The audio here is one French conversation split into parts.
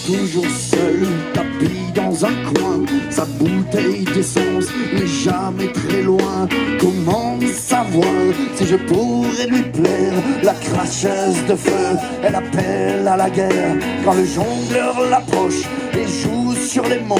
toujours seul, tapis dans un coin. Sa bouteille d'essence n'est jamais très loin. Comment savoir si je pourrais lui plaire? La cracheuse de feu, elle appelle à la guerre. Quand le jongleur l'approche et joue sur les mots,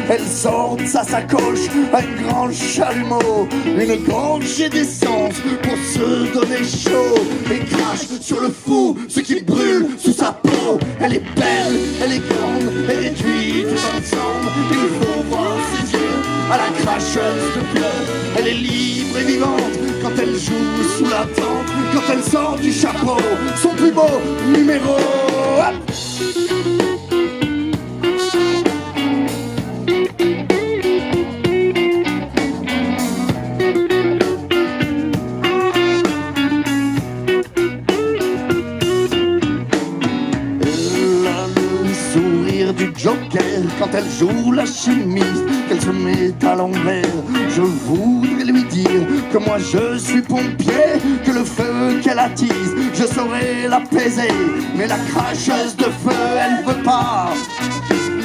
elle sort de sa sacoche un grand chalumeau, une gorgée d'essence pour se donner chaud, et crache sur le fou ce qui brûle sous sa peau. Elle est belle, elle est grande, elle réduit tout ensemble. Il faut voir ses yeux à la cracheuse de feu. Elle est libre et vivante quand elle joue sous la tente, quand elle sort du chapeau son plus beau numéro. Du Joker, quand elle joue la chimiste, qu'elle se met à l'envers. Je voudrais lui dire que moi je suis pompier, que le feu qu'elle attise, je saurais l'apaiser. Mais la cracheuse de feu, elle veut pas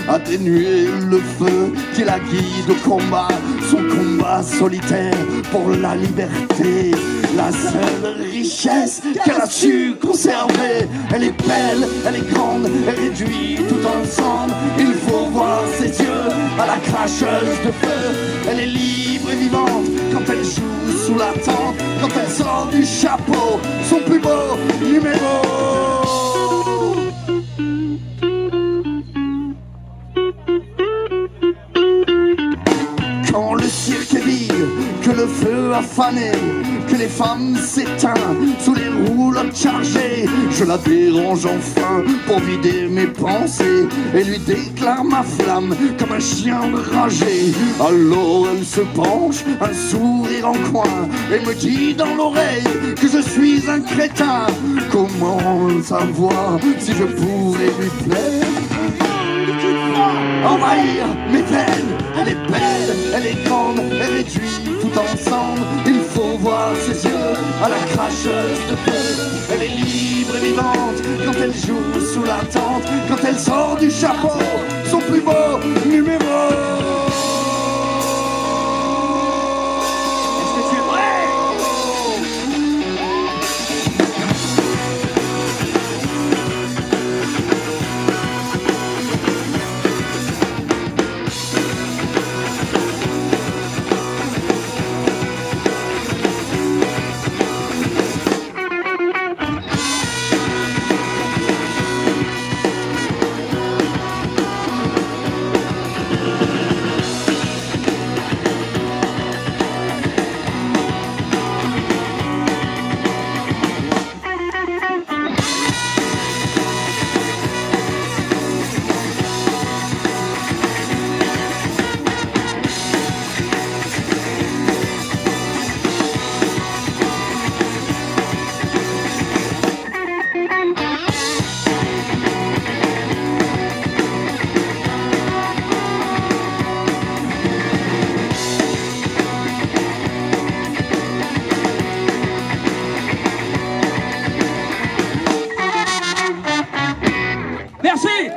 atténuer le feu qui la guide au combat, son combat solitaire pour la liberté. La seule richesse qu'elle a su conserver. Elle est belle, elle est grande, elle réduit tout ensemble. Il faut voir ses yeux à la cracheuse de feu. Elle est libre et vivante quand elle joue sous la tente, quand elle sort du chapeau son plus beau numéro. Quand le cirque est vide, que le feu a fané, que les femmes s'éteignent sous les roulottes chargées, je la dérange enfin pour vider mes pensées et lui déclare ma flamme comme un chien enragé. Alors elle se penche, un sourire en coin, et me dit dans l'oreille que je suis un crétin. Comment savoir si je pourrais lui plaire? Envahir mes peines, elle est belle, elle est grande, elle réduit tout ensemble. Il faut voir ses yeux à la cracheuse de feu. Elle est libre et vivante quand elle joue sous la tente, quand elle sort du chapeau son plus beau numéro. Est-ce que tu es prêt?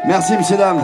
Merci, messieurs, dames.